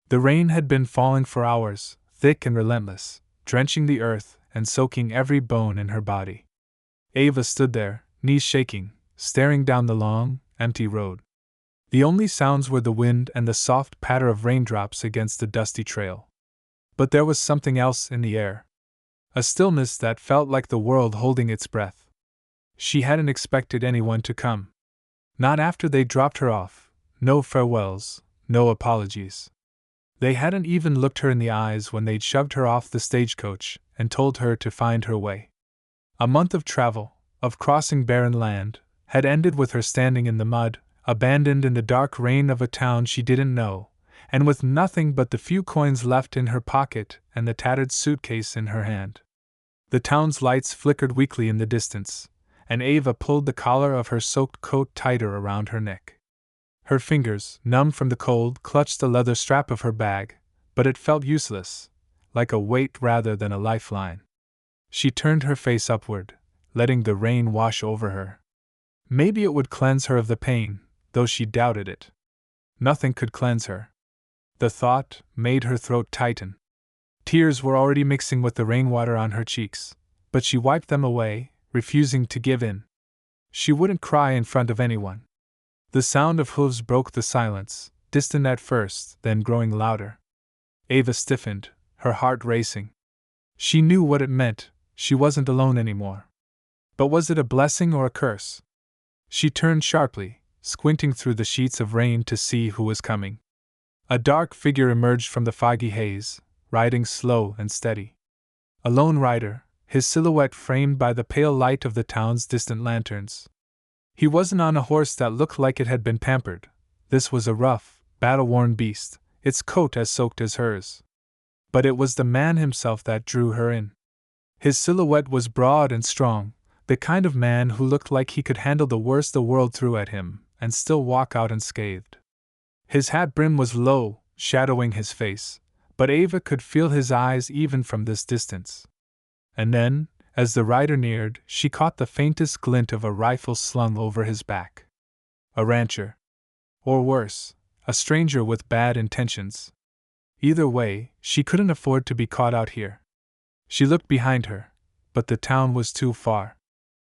The rain had been falling for hours, thick and relentless, drenching the earth and soaking every bone in her body. Ava stood there, knees shaking, staring down the long, empty road. The only sounds were the wind and the soft patter of raindrops against the dusty trail. But there was something else in the air. A stillness that felt like the world holding its breath. She hadn't expected anyone to come. Not after they dropped her off. No farewells, no apologies. They hadn't even looked her in the eyes when they'd shoved her off the stagecoach and told her to find her way. A month of travel, of crossing barren land, had ended with her standing in the mud, abandoned in the dark rain of a town she didn't know, and with nothing but the few coins left in her pocket and the tattered suitcase in her hand. The town's lights flickered weakly in the distance, and Ava pulled the collar of her soaked coat tighter around her neck. Her fingers, numb from the cold, clutched the leather strap of her bag, but it felt useless, like a weight rather than a lifeline. She turned her face upward, letting the rain wash over her. Maybe it would cleanse her of the pain, though she doubted it. Nothing could cleanse her. The thought made her throat tighten. Tears were already mixing with the rainwater on her cheeks, but she wiped them away, refusing to give in. She wouldn't cry in front of anyone. The sound of hooves broke the silence, distant at first, then growing louder. Ava stiffened, her heart racing. She knew what it meant, she wasn't alone anymore. But was it a blessing or a curse? She turned sharply, squinting through the sheets of rain to see who was coming. A dark figure emerged from the foggy haze, riding slow and steady. A lone rider, his silhouette framed by the pale light of the town's distant lanterns. He wasn't on a horse that looked like it had been pampered. This was a rough, battle-worn beast, its coat as soaked as hers. But it was the man himself that drew her in. His silhouette was broad and strong, the kind of man who looked like he could handle the worst the world threw at him and still walk out unscathed. His hat brim was low, shadowing his face, but Ava could feel his eyes even from this distance. And then, as the rider neared, she caught the faintest glint of a rifle slung over his back. A rancher. Or worse, a stranger with bad intentions. Either way, she couldn't afford to be caught out here. She looked behind her, but the town was too far.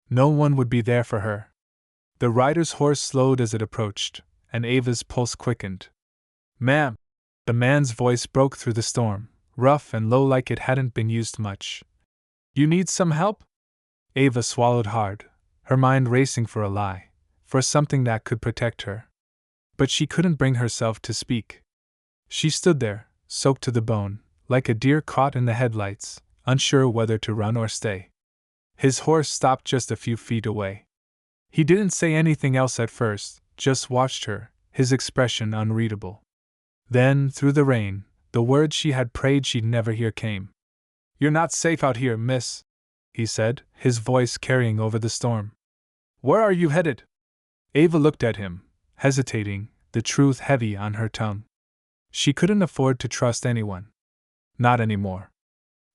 No one would be there for her. The rider's horse slowed as it approached, and Ava's pulse quickened. "Ma'am!" The man's voice broke through the storm, rough and low like it hadn't been used much. "You need some help?" Ava swallowed hard, her mind racing for a lie, for something that could protect her. But she couldn't bring herself to speak. She stood there, soaked to the bone, like a deer caught in the headlights, unsure whether to run or stay. His horse stopped just a few feet away. He didn't say anything else at first, just watched her, his expression unreadable. Then, through the rain, the words she had prayed she'd never hear came. "You're not safe out here, miss," he said, his voice carrying over the storm. "Where are you headed?" Ava looked at him, hesitating, the truth heavy on her tongue. She couldn't afford to trust anyone. Not anymore.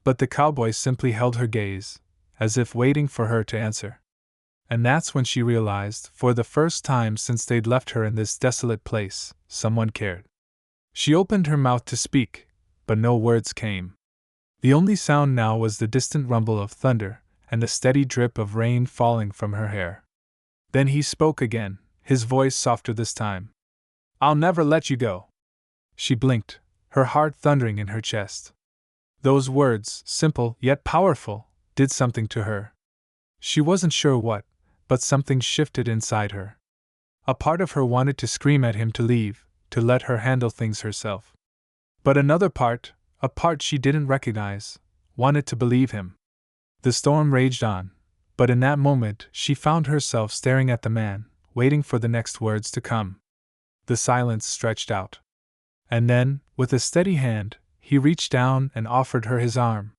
But the cowboy simply held her gaze, as if waiting for her to answer. And that's when she realized, for the first time since they'd left her in this desolate place, someone cared. She opened her mouth to speak, but no words came. The only sound now was the distant rumble of thunder and the steady drip of rain falling from her hair. Then he spoke again, his voice softer this time. "I'll never let you go." She blinked, her heart thundering in her chest. Those words, simple yet powerful, did something to her. She wasn't sure what, but something shifted inside her. A part of her wanted to scream at him to leave, to let her handle things herself. But another part, a part she didn't recognize, wanted to believe him. The storm raged on, but in that moment she found herself staring at the man, waiting for the next words to come. The silence stretched out. And then, with a steady hand, he reached down and offered her his arm.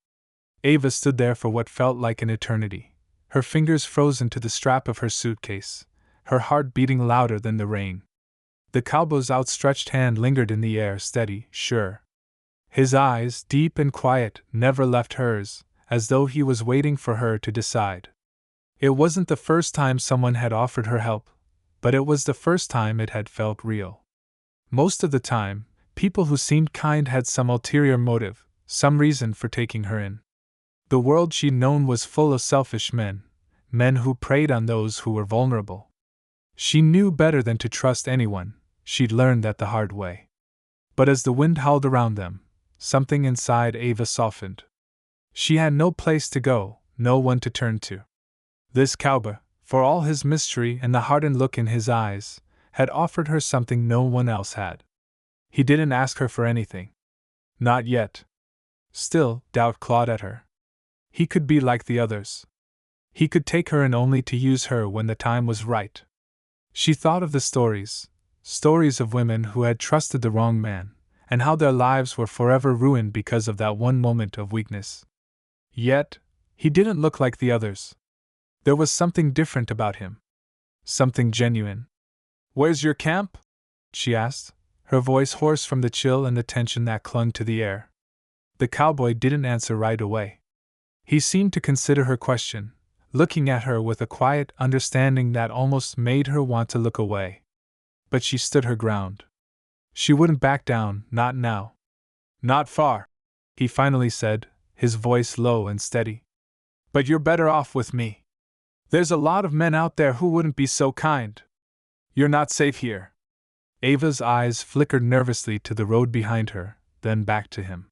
Ava stood there for what felt like an eternity, her fingers frozen to the strap of her suitcase, her heart beating louder than the rain. The cowboy's outstretched hand lingered in the air, steady, sure. His eyes, deep and quiet, never left hers, as though he was waiting for her to decide. It wasn't the first time someone had offered her help, but it was the first time it had felt real. Most of the time, People who seemed kind had some ulterior motive, some reason for taking her in. The world she'd known was full of selfish men, men who preyed on those who were vulnerable. She knew better than to trust anyone, she'd learned that the hard way. But as the wind howled around them, something inside Ava softened. She had no place to go, no one to turn to. This cowboy, for all his mystery and the hardened look in his eyes, had offered her something no one else had. He didn't ask her for anything. Not yet. Still, doubt clawed at her. He could be like the others. He could take her in only to use her when the time was right. She thought of the stories of women who had trusted the wrong man, and how their lives were forever ruined because of that one moment of weakness. Yet, he didn't look like the others. There was something different about him. Something genuine. "Where's your camp?" she asked, her voice hoarse from the chill and the tension that clung to the air. The cowboy didn't answer right away. He seemed to consider her question, looking at her with a quiet understanding that almost made her want to look away. But she stood her ground. She wouldn't back down, not now. "Not far," he finally said, his voice low and steady. "But you're better off with me. There's a lot of men out there who wouldn't be so kind. You're not safe here." Ava's eyes flickered nervously to the road behind her, then back to him.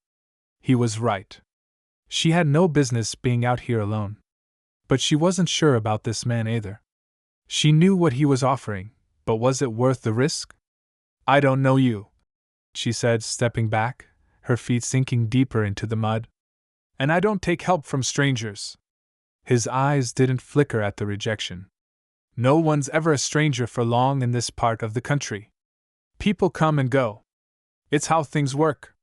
He was right. She had no business being out here alone. But she wasn't sure about this man either. She knew what he was offering, but was it worth the risk? "I don't know you," she said, stepping back, her feet sinking deeper into the mud. "And I don't take help from strangers." His eyes didn't flicker at the rejection. "No one's ever a stranger for long in this part of the country. People come and go. It's how things work."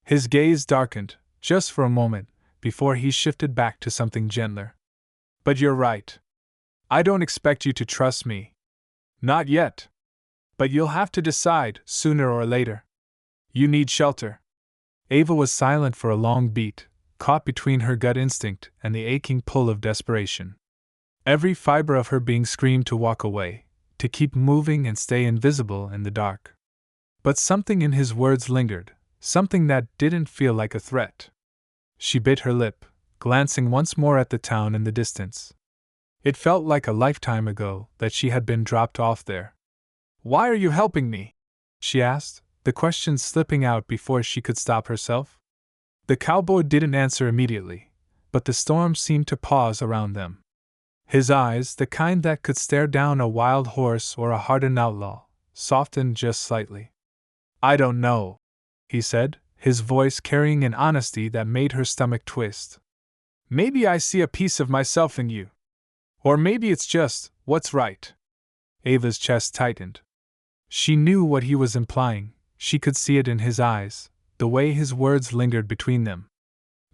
His gaze darkened, just for a moment, before he shifted back to something gentler. "But you're right. I don't expect you to trust me. Not yet. But you'll have to decide, sooner or later. You need shelter." Ava was silent for a long beat, caught between her gut instinct and the aching pull of desperation. Every fiber of her being screamed to walk away, to keep moving and stay invisible in the dark. But something in his words lingered, something that didn't feel like a threat. She bit her lip, glancing once more at the town in the distance. It felt like a lifetime ago that she had been dropped off there. "Why are you helping me?" she asked, the question slipping out before she could stop herself. The cowboy didn't answer immediately, but the storm seemed to pause around them. His eyes, the kind that could stare down a wild horse or a hardened outlaw, softened just slightly. "I don't know," he said, his voice carrying an honesty that made her stomach twist. "Maybe I see a piece of myself in you. Or maybe it's just what's right." Ava's chest tightened. She knew what he was implying, she could see it in his eyes, the way his words lingered between them.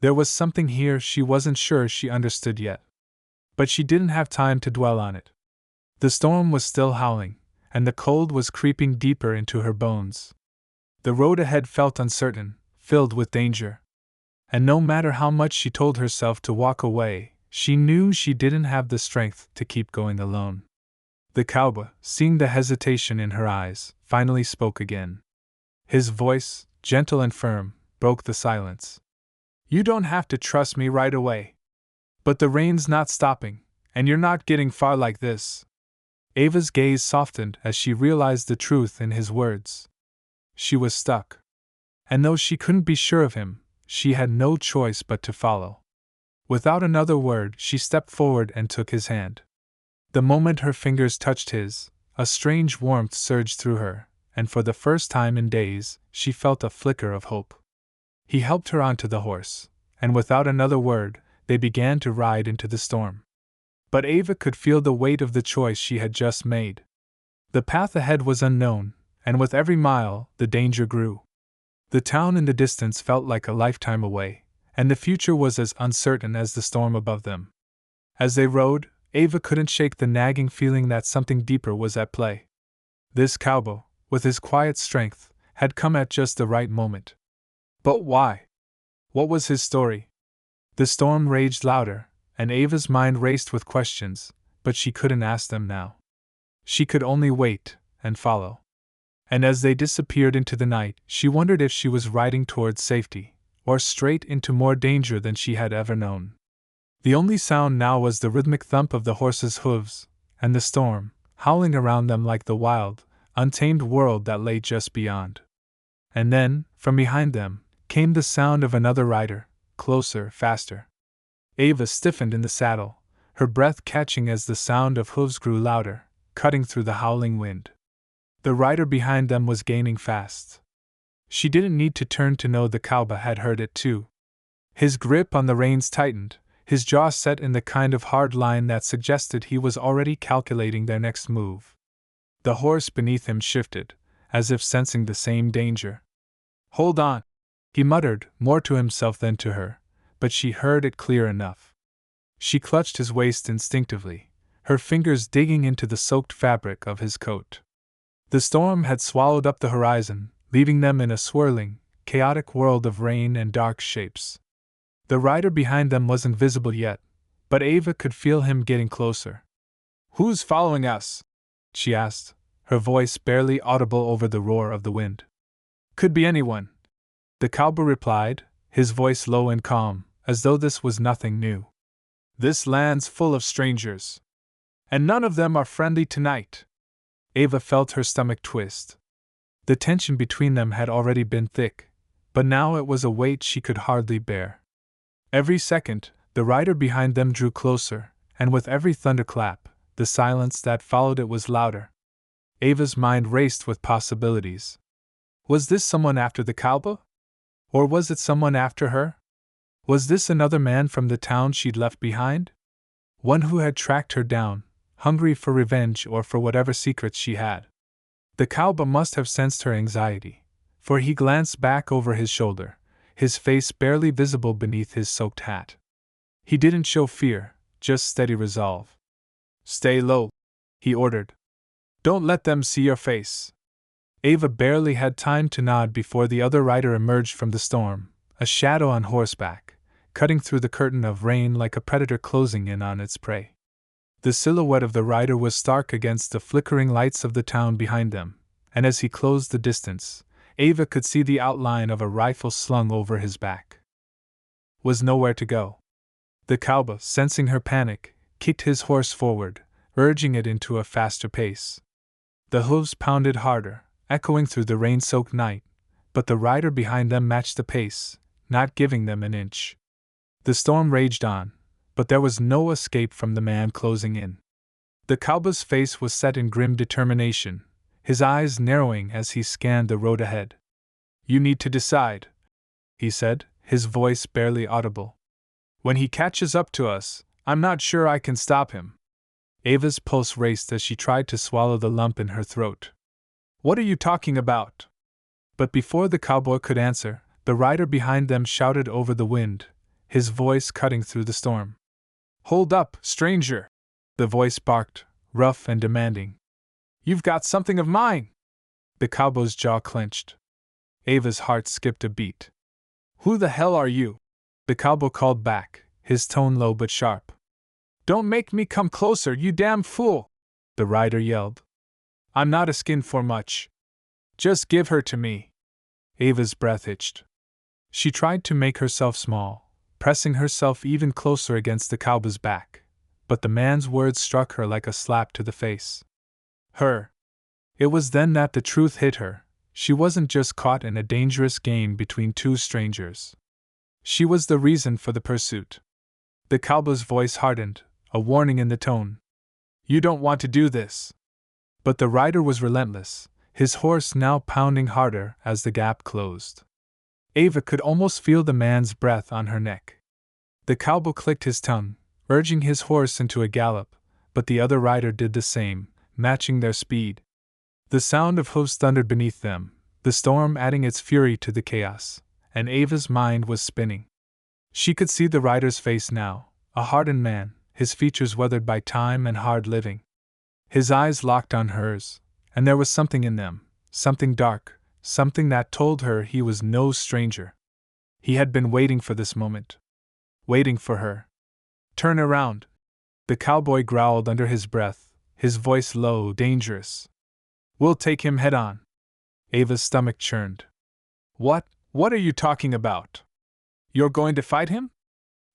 There was something here she wasn't sure she understood yet. But she didn't have time to dwell on it. The storm was still howling, and the cold was creeping deeper into her bones. The road ahead felt uncertain, filled with danger. And no matter how much she told herself to walk away, she knew she didn't have the strength to keep going alone. The cowboy, seeing the hesitation in her eyes, finally spoke again. His voice, gentle and firm, broke the silence. "You don't have to trust me right away. But the rain's not stopping, and you're not getting far like this." Ava's gaze softened as she realized the truth in his words. She was stuck. And though she couldn't be sure of him, she had no choice but to follow. Without another word, she stepped forward and took his hand. The moment her fingers touched his, a strange warmth surged through her, and for the first time in days, she felt a flicker of hope. He helped her onto the horse, and without another word, they began to ride into the storm. But Ava could feel the weight of the choice she had just made. The path ahead was unknown, and with every mile, the danger grew. The town in the distance felt like a lifetime away, and the future was as uncertain as the storm above them. As they rode, Ava couldn't shake the nagging feeling that something deeper was at play. This cowboy, with his quiet strength, had come at just the right moment. But why? What was his story? The storm raged louder, and Ava's mind raced with questions, but she couldn't ask them now. She could only wait and follow. And as they disappeared into the night, she wondered if she was riding towards safety, or straight into more danger than she had ever known. The only sound now was the rhythmic thump of the horses' hooves, and the storm, howling around them like the wild, untamed world that lay just beyond. And then, from behind them, came the sound of another rider, closer, faster. Ava stiffened in the saddle, her breath catching as the sound of hooves grew louder, cutting through the howling wind. The rider behind them was gaining fast. She didn't need to turn to know the cowboy had heard it too. His grip on the reins tightened, his jaw set in the kind of hard line that suggested he was already calculating their next move. The horse beneath him shifted, as if sensing the same danger. "Hold on," he muttered, more to himself than to her, but she heard it clear enough. She clutched his waist instinctively, her fingers digging into the soaked fabric of his coat. The storm had swallowed up the horizon, leaving them in a swirling, chaotic world of rain and dark shapes. The rider behind them wasn't visible yet, but Ava could feel him getting closer. "Who's following us?" she asked, her voice barely audible over the roar of the wind. "Could be anyone," the cowboy replied, his voice low and calm, as though this was nothing new. "This land's full of strangers. And none of them are friendly tonight." Ava felt her stomach twist. The tension between them had already been thick, but now it was a weight she could hardly bear. Every second, the rider behind them drew closer, and with every thunderclap, the silence that followed it was louder. Ava's mind raced with possibilities. Was this someone after the cowboy? Or was it someone after her? Was this another man from the town she'd left behind? One who had tracked her down, hungry for revenge or for whatever secrets she had. The cowboy must have sensed her anxiety, for he glanced back over his shoulder, his face barely visible beneath his soaked hat. He didn't show fear, just steady resolve. "Stay low," he ordered. "Don't let them see your face." Ava barely had time to nod before the other rider emerged from the storm, a shadow on horseback, cutting through the curtain of rain like a predator closing in on its prey. The silhouette of the rider was stark against the flickering lights of the town behind them, and as he closed the distance, Ava could see the outline of a rifle slung over his back. Was nowhere to go. The cowboy, sensing her panic, kicked his horse forward, urging it into a faster pace. The hooves pounded harder, echoing through the rain-soaked night, but the rider behind them matched the pace, not giving them an inch. The storm raged on, but there was no escape from the man closing in. The cowboy's face was set in grim determination, his eyes narrowing as he scanned the road ahead. "You need to decide," he said, his voice barely audible. "When he catches up to us, I'm not sure I can stop him." Ava's pulse raced as she tried to swallow the lump in her throat. "What are you talking about?" But before the cowboy could answer, the rider behind them shouted over the wind, his voice cutting through the storm. "Hold up, stranger!" the voice barked, rough and demanding. "You've got something of mine!" The cowboy's jaw clenched. Ava's heart skipped a beat. "Who the hell are you?" the cowboy called back, his tone low but sharp. "Don't make me come closer, you damn fool!" the rider yelled. "I'm not asking for much. Just give her to me." Ava's breath hitched. She tried to make herself small, pressing herself even closer against the cowboy's back, but the man's words struck her like a slap to the face. Her. It was then that the truth hit her. She wasn't just caught in a dangerous game between two strangers. She was the reason for the pursuit. The cowboy's voice hardened, a warning in the tone. "You don't want to do this." But the rider was relentless, his horse now pounding harder as the gap closed. Ava could almost feel the man's breath on her neck. The cowboy clicked his tongue, urging his horse into a gallop, but the other rider did the same, matching their speed. The sound of hooves thundered beneath them, the storm adding its fury to the chaos, and Ava's mind was spinning. She could see the rider's face now, a hardened man, his features weathered by time and hard living. His eyes locked on hers, and there was something in them, something dark, something that told her he was no stranger. He had been waiting for this moment. Waiting for her. "Turn around," the cowboy growled under his breath, his voice low, dangerous. "We'll take him head on." Ava's stomach churned. What are you talking about? You're going to fight him?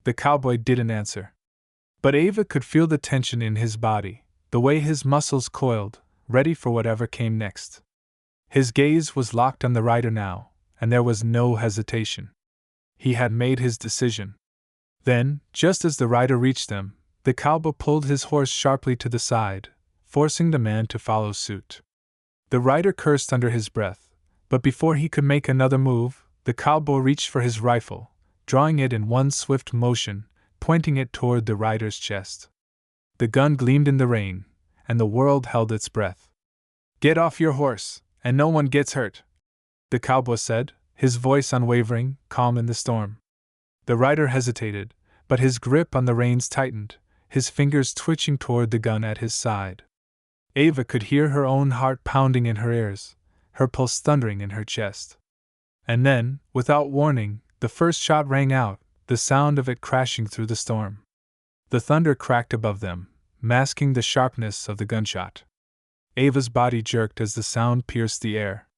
The cowboy didn't answer. But Ava could feel the tension in his body, the way his muscles coiled, ready for whatever came next. His gaze was locked on the rider now, and there was no hesitation. He had made his decision. Then, just as the rider reached them, the cowboy pulled his horse sharply to the side, forcing the man to follow suit. The rider cursed under his breath, but before he could make another move, the cowboy reached for his rifle, drawing it in one swift motion, pointing it toward the rider's chest. The gun gleamed in the rain, and the world held its breath. "Get off your horse, and no one gets hurt," the cowboy said, his voice unwavering, calm in the storm. The rider hesitated, but his grip on the reins tightened, his fingers twitching toward the gun at his side. Ava could hear her own heart pounding in her ears, her pulse thundering in her chest. And then, without warning, the first shot rang out, the sound of it crashing through the storm. The thunder cracked above them, masking the sharpness of the gunshot. Ava's body jerked as the sound pierced the air.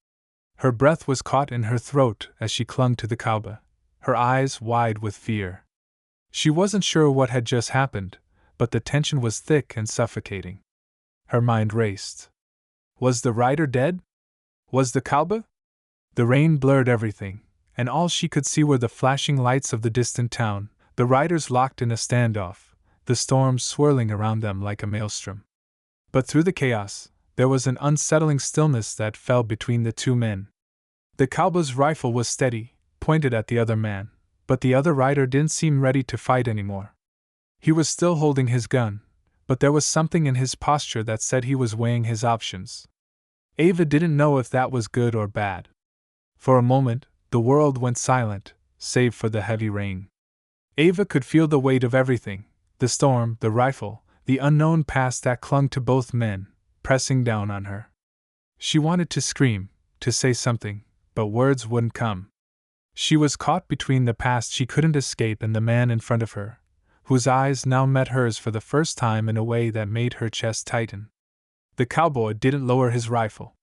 Her breath was caught in her throat as she clung to the cowboy, her eyes wide with fear. She wasn't sure what had just happened, but the tension was thick and suffocating. Her mind raced. Was the rider dead? Was the cowboy? The rain blurred everything, and all she could see were the flashing lights of the distant town, the riders locked in a standoff, the storm swirling around them like a maelstrom. But through the chaos, there was an unsettling stillness that fell between the two men. The cowboy's rifle was steady, pointed at the other man, but the other rider didn't seem ready to fight anymore. He was still holding his gun, but there was something in his posture that said he was weighing his options. Ava didn't know if that was good or bad. For a moment, the world went silent, save for the heavy rain. Ava could feel the weight of everything, the storm, the rifle, the unknown past that clung to both men, pressing down on her. She wanted to scream, to say something, but words wouldn't come. She was caught between the past she couldn't escape and the man in front of her, whose eyes now met hers for the first time in a way that made her chest tighten. The cowboy didn't lower his rifle.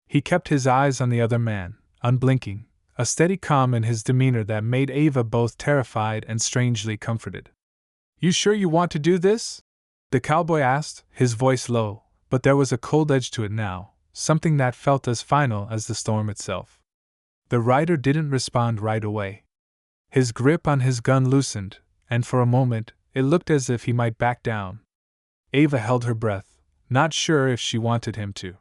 He kept his eyes on the other man, unblinking, a steady calm in his demeanor that made Ava both terrified and strangely comforted. "You sure you want to do this?" the cowboy asked, his voice low, but there was a cold edge to it now, something that felt as final as the storm itself. The rider didn't respond right away. His grip on his gun loosened, and for a moment, it looked as if he might back down. Ava held her breath, not sure if she wanted him to.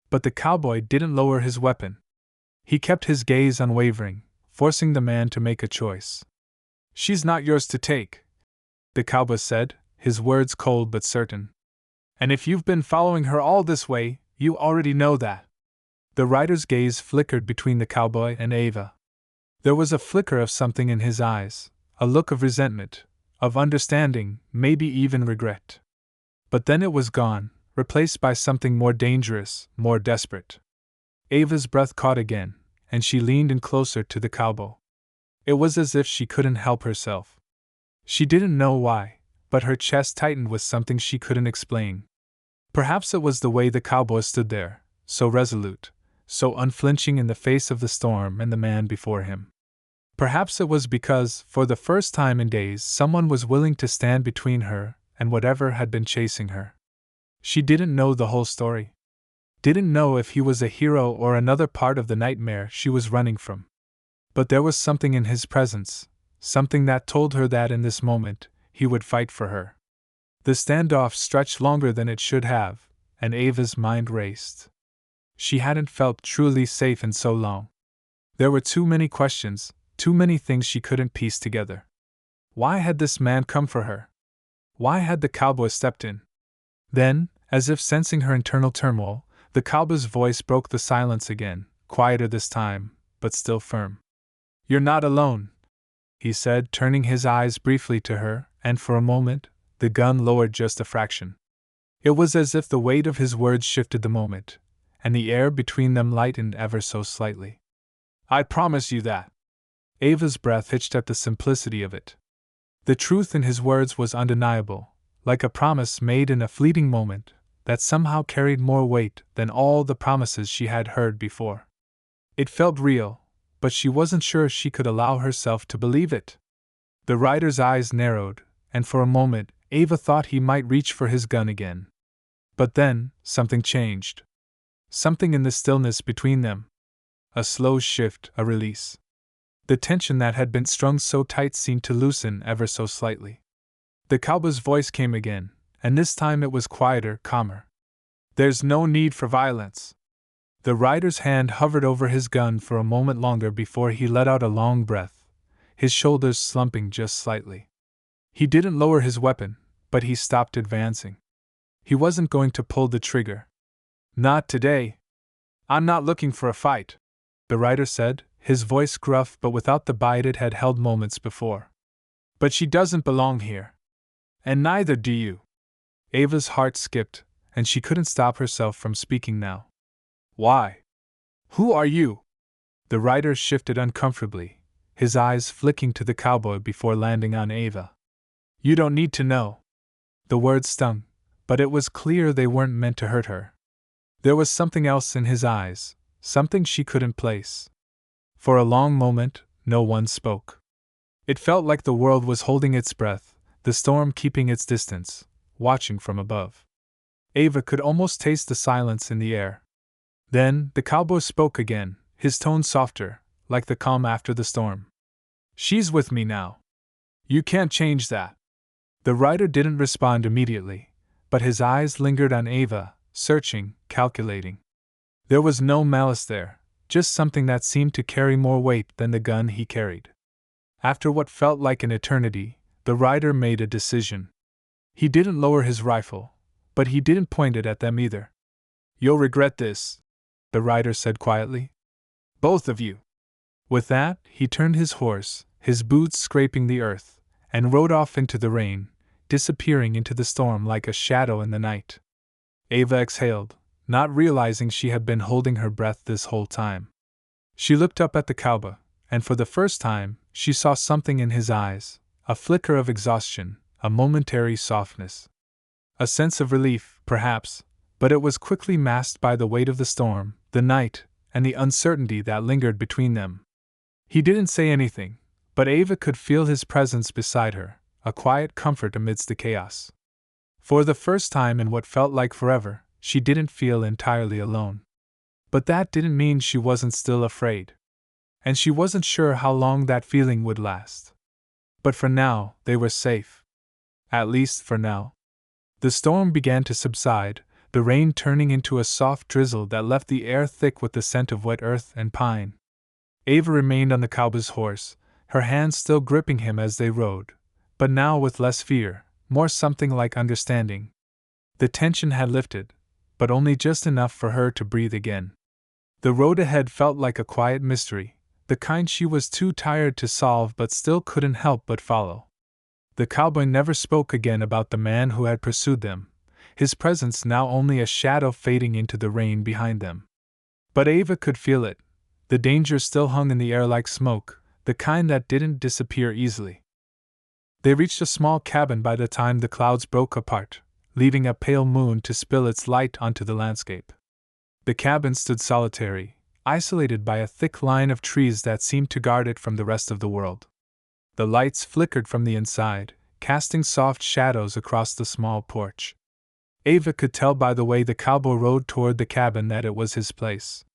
But the cowboy didn't lower his weapon. He kept his gaze unwavering, forcing the man to make a choice. "She's not yours to take," the cowboy said, his words cold but certain. "And if you've been following her all this way, you already know that." The rider's gaze flickered between the cowboy and Ava. There was a flicker of something in his eyes, a look of resentment, of understanding, maybe even regret. But then it was gone, replaced by something more dangerous, more desperate. Ava's breath caught again, and she leaned in closer to the cowboy. It was as if she couldn't help herself. She didn't know why, but her chest tightened with something she couldn't explain. Perhaps it was the way the cowboy stood there, so resolute, so unflinching in the face of the storm and the man before him. Perhaps it was because, for the first time in days, someone was willing to stand between her and whatever had been chasing her. She didn't know the whole story. Didn't know if he was a hero or another part of the nightmare she was running from. But there was something in his presence, something that told her that in this moment, he would fight for her. The standoff stretched longer than it should have, and Ava's mind raced. She hadn't felt truly safe in so long. There were too many questions, too many things she couldn't piece together. Why had this man come for her? Why had the cowboy stepped in? Then, as if sensing her internal turmoil, the cowboy's voice broke the silence again, quieter this time, but still firm. "You're not alone," he said, turning his eyes briefly to her, and for a moment, the gun lowered just a fraction. It was as if the weight of his words shifted the moment, and the air between them lightened ever so slightly. "I promise you that." Ava's breath hitched at the simplicity of it. The truth in his words was undeniable, like a promise made in a fleeting moment, that somehow carried more weight than all the promises she had heard before. It felt real, but she wasn't sure she could allow herself to believe it. The rider's eyes narrowed, and for a moment, Ava thought he might reach for his gun again. But then, something changed. Something in the stillness between them. A slow shift, a release. The tension that had been strung so tight seemed to loosen ever so slightly. The cowboy's voice came again, and this time it was quieter, calmer. "There's no need for violence." The rider's hand hovered over his gun for a moment longer before he let out a long breath, his shoulders slumping just slightly. He didn't lower his weapon, but he stopped advancing. He wasn't going to pull the trigger. "Not today. I'm not looking for a fight," the rider said, his voice gruff but without the bite it had held moments before. "But she doesn't belong here. And neither do you." Ava's heart skipped, and she couldn't stop herself from speaking now. "Why? Who are you?" The rider shifted uncomfortably, his eyes flicking to the cowboy before landing on Ava. "You don't need to know." The words stung, but it was clear they weren't meant to hurt her. There was something else in his eyes, something she couldn't place. For a long moment, no one spoke. It felt like the world was holding its breath, the storm keeping its distance, watching from above. Ava could almost taste the silence in the air. Then, the cowboy spoke again, his tone softer, like the calm after the storm. "She's with me now. You can't change that." The rider didn't respond immediately, but his eyes lingered on Ava, searching, calculating. There was no malice there, just something that seemed to carry more weight than the gun he carried. After what felt like an eternity, the rider made a decision. He didn't lower his rifle, but he didn't point it at them either. "You'll regret this," the rider said quietly. "Both of you." With that, he turned his horse, his boots scraping the earth, and rode off into the rain, disappearing into the storm like a shadow in the night. Ava exhaled, not realizing she had been holding her breath this whole time. She looked up at the cowboy, and for the first time, she saw something in his eyes, a flicker of exhaustion, a momentary softness. A sense of relief, perhaps, but it was quickly masked by the weight of the storm, the night, and the uncertainty that lingered between them. He didn't say anything, but Ava could feel his presence beside her, a quiet comfort amidst the chaos. For the first time in what felt like forever, she didn't feel entirely alone. But that didn't mean she wasn't still afraid. And she wasn't sure how long that feeling would last. But for now, they were safe. At least for now. The storm began to subside, the rain turning into a soft drizzle that left the air thick with the scent of wet earth and pine. Ava remained on the cowboy's horse, her hands still gripping him as they rode, but now with less fear, more something like understanding. The tension had lifted, but only just enough for her to breathe again. The road ahead felt like a quiet mystery, the kind she was too tired to solve but still couldn't help but follow. The cowboy never spoke again about the man who had pursued them, his presence now only a shadow fading into the rain behind them. But Ava could feel it. The danger still hung in the air like smoke, the kind that didn't disappear easily. They reached a small cabin by the time the clouds broke apart, leaving a pale moon to spill its light onto the landscape. The cabin stood solitary, isolated by a thick line of trees that seemed to guard it from the rest of the world. The lights flickered from the inside, casting soft shadows across the small porch. Ava could tell by the way the cowboy rode toward the cabin that it was his place.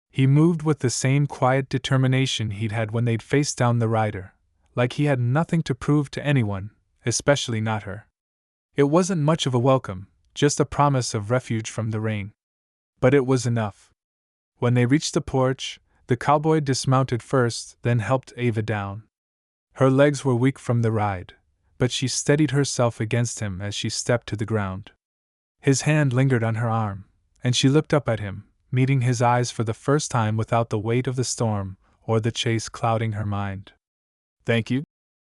He moved with the same quiet determination he'd had when they'd faced down the rider, like he had nothing to prove to anyone, especially not her. It wasn't much of a welcome, just a promise of refuge from the rain. But it was enough. When they reached the porch, the cowboy dismounted first, then helped Ava down. Her legs were weak from the ride, but she steadied herself against him as she stepped to the ground. His hand lingered on her arm, and she looked up at him, meeting his eyes for the first time without the weight of the storm or the chase clouding her mind. "Thank you,"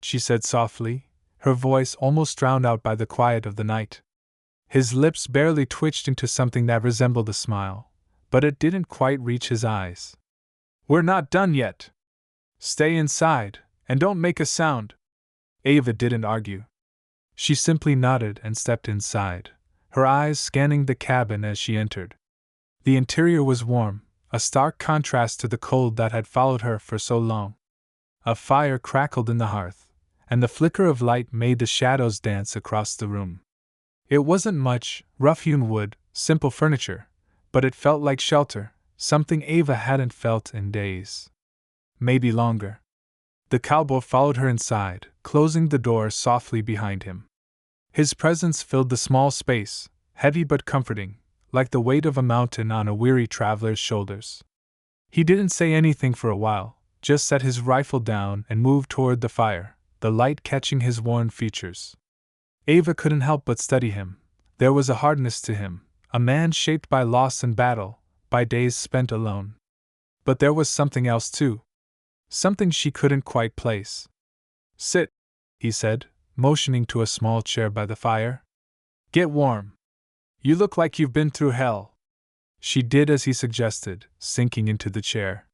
she said softly, her voice almost drowned out by the quiet of the night. His lips barely twitched into something that resembled a smile, but it didn't quite reach his eyes. "We're not done yet. Stay inside, and don't make a sound." Ava didn't argue. She simply nodded and stepped inside, her eyes scanning the cabin as she entered. The interior was warm, a stark contrast to the cold that had followed her for so long. A fire crackled in the hearth, and the flicker of light made the shadows dance across the room. It wasn't much, rough-hewn wood, simple furniture, but it felt like shelter, something Ava hadn't felt in days. Maybe longer. The cowboy followed her inside, closing the door softly behind him. His presence filled the small space, heavy but comforting, like the weight of a mountain on a weary traveler's shoulders. He didn't say anything for a while, just set his rifle down and moved toward the fire, the light catching his worn features. Ava couldn't help but study him. There was a hardness to him, a man shaped by loss and battle, by days spent alone. But there was something else too. Something she couldn't quite place. "Sit," he said, motioning to a small chair by the fire. "Get warm. You look like you've been through hell." She did as he suggested, sinking into the chair.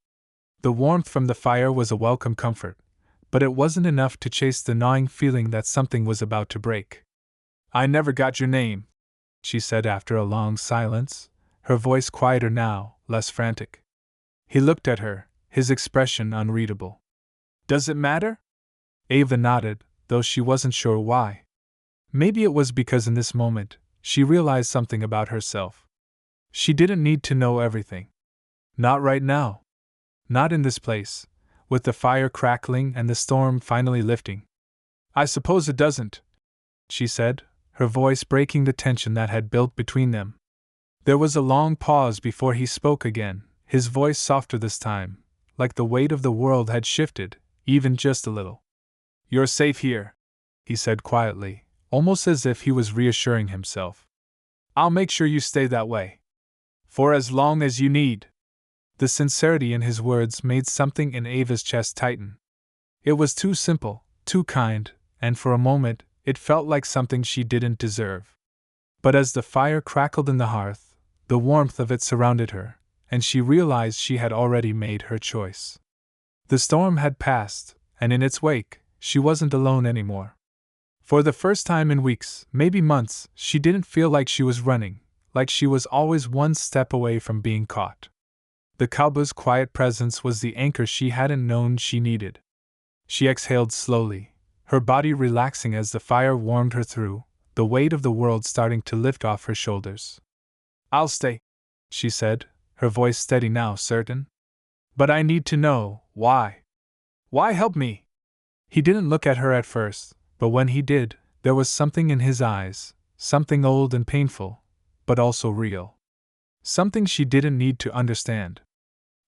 The warmth from the fire was a welcome comfort, but it wasn't enough to chase the gnawing feeling that something was about to break. "I never got your name," she said after a long silence, her voice quieter now, less frantic. He looked at her, his expression unreadable. "Does it matter?" Ava nodded, though she wasn't sure why. Maybe it was because in this moment, she realized something about herself. She didn't need to know everything. Not right now. Not in this place, with the fire crackling and the storm finally lifting. "I suppose it doesn't," she said, her voice breaking the tension that had built between them. There was a long pause before he spoke again, his voice softer this time, like the weight of the world had shifted, even just a little. "You're safe here," he said quietly, almost as if he was reassuring himself. "I'll make sure you stay that way. For as long as you need." The sincerity in his words made something in Ava's chest tighten. It was too simple, too kind, and for a moment, it felt like something she didn't deserve. But as the fire crackled in the hearth, the warmth of it surrounded her, and she realized she had already made her choice. The storm had passed, and in its wake, she wasn't alone anymore. For the first time in weeks, maybe months, she didn't feel like she was running, like she was always one step away from being caught. The cowboy's quiet presence was the anchor she hadn't known she needed. She exhaled slowly, her body relaxing as the fire warmed her through, the weight of the world starting to lift off her shoulders. "I'll stay," she said, her voice steady now, certain. "But I need to know, why? Why help me?" He didn't look at her at first, but when he did, there was something in his eyes, something old and painful, but also real. Something she didn't need to understand.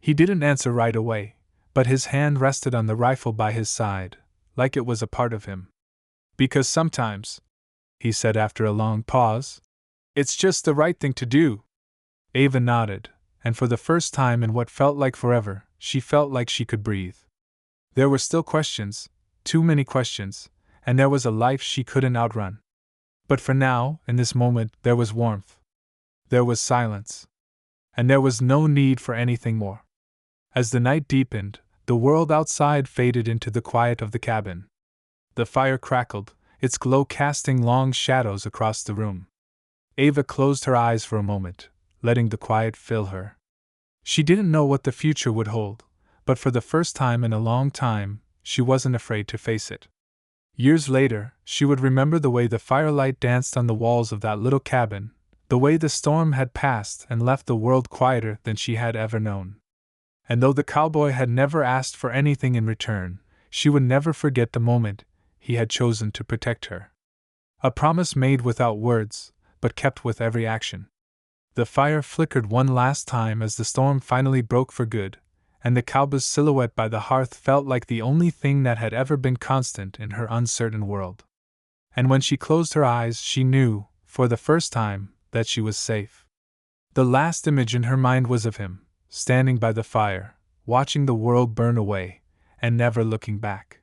He didn't answer right away, but his hand rested on the rifle by his side, like it was a part of him. "Because sometimes," he said after a long pause, "it's just the right thing to do." Ava nodded, and for the first time in what felt like forever, she felt like she could breathe. There were still questions, too many questions, and there was a life she couldn't outrun. But for now, in this moment, there was warmth. There was silence. And there was no need for anything more. As the night deepened, the world outside faded into the quiet of the cabin. The fire crackled, its glow casting long shadows across the room. Ava closed her eyes for a moment, letting the quiet fill her. She didn't know what the future would hold, but for the first time in a long time, she wasn't afraid to face it. Years later, she would remember the way the firelight danced on the walls of that little cabin, the way the storm had passed and left the world quieter than she had ever known. And though the cowboy had never asked for anything in return, she would never forget the moment he had chosen to protect her. A promise made without words, but kept with every action. The fire flickered one last time as the storm finally broke for good, and the cowboy's silhouette by the hearth felt like the only thing that had ever been constant in her uncertain world. And when she closed her eyes, she knew, for the first time, that she was safe. The last image in her mind was of him, standing by the fire, watching the world burn away, and never looking back.